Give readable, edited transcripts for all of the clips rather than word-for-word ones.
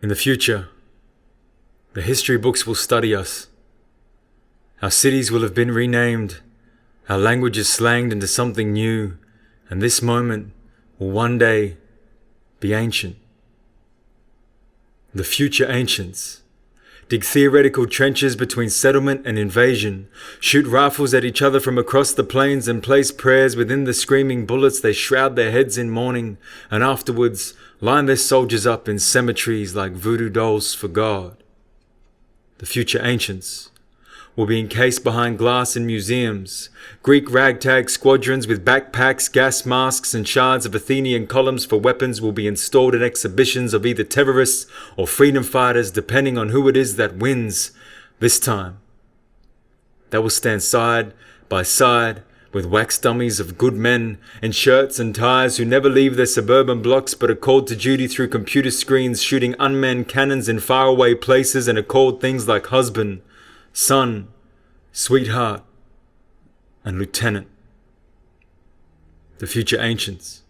In the future, the history books will study us. Our cities will have been renamed, our languages slanged into something new, and this moment will one day be ancient. The future ancients dig theoretical trenches between settlement and invasion, shoot rifles at each other from across the plains and place prayers within the screaming bullets. They shroud their heads in mourning and afterwards line their soldiers up in cemeteries like voodoo dolls for God. The future ancients will be encased behind glass in museums. Greek ragtag squadrons with backpacks, gas masks and shards of Athenian columns for weapons will be installed in exhibitions of either terrorists or freedom fighters, depending on who it is that wins this time. They will stand side by side with wax dummies of good men in shirts and ties who never leave their suburban blocks but are called to duty through computer screens, shooting unmanned cannons in faraway places, and are called things like husband, son, sweetheart, and lieutenant. The future ancients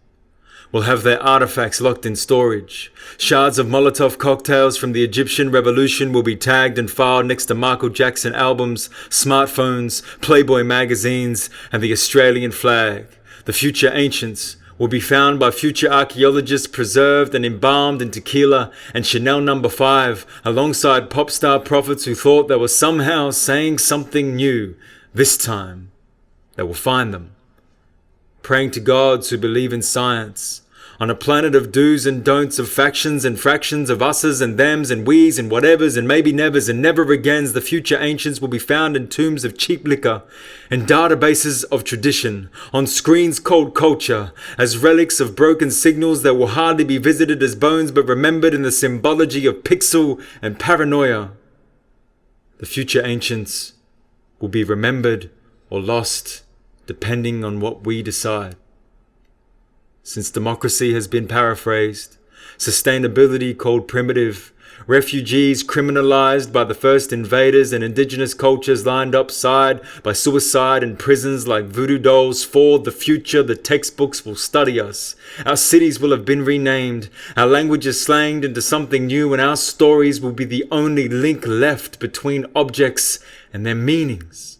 will have their artifacts locked in storage. Shards of Molotov cocktails from the Egyptian Revolution will be tagged and filed next to Michael Jackson albums, smartphones, Playboy magazines, and the Australian flag. The future ancients will be found by future archaeologists preserved and embalmed in tequila and Chanel No. 5, alongside pop star prophets who thought they were somehow saying something new. This time, they will find them praying to gods who believe in science, on a planet of do's and don'ts, of factions and fractions, of us's and them's and we's and whatevers and maybe nevers and never agains. The future ancients will be found in tombs of cheap liquor, in databases of tradition, on screens called culture, as relics of broken signals that will hardly be visited as bones but remembered in the symbology of pixel and paranoia. The future ancients will be remembered or lost, depending on what we decide. Since democracy has been paraphrased, sustainability called primitive, refugees criminalized by the first invaders, and indigenous cultures lined up side by suicide in prisons like voodoo dolls, for the future, the textbooks will study us. Our cities will have been renamed, our languages slanged into something new, and our stories will be the only link left between objects and their meanings.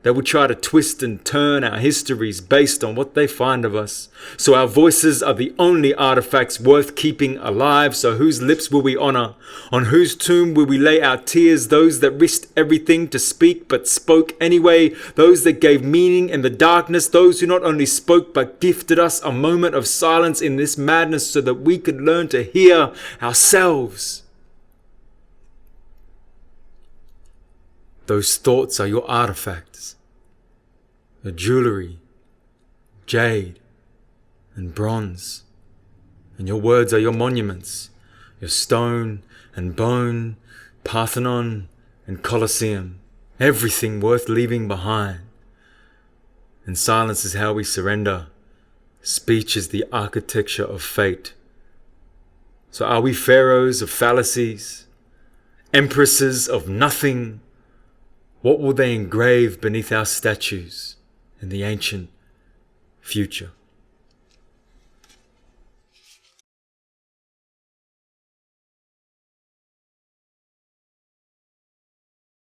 They will try to twist and turn our histories based on what they find of us. So our voices are the only artifacts worth keeping alive. So whose lips will we honor? On whose tomb will we lay our tears? Those that risked everything to speak but spoke anyway. Those that gave meaning in the darkness. Those who not only spoke but gifted us a moment of silence in this madness so that we could learn to hear ourselves. Those thoughts are your artifacts. Your jewelry, jade, and bronze. And your words are your monuments, your stone and bone, Parthenon and Colosseum. Everything worth leaving behind. And silence is how we surrender. Speech is the architecture of fate. So are we pharaohs of fallacies, empresses of nothing? What will they engrave beneath our statues in the ancient future?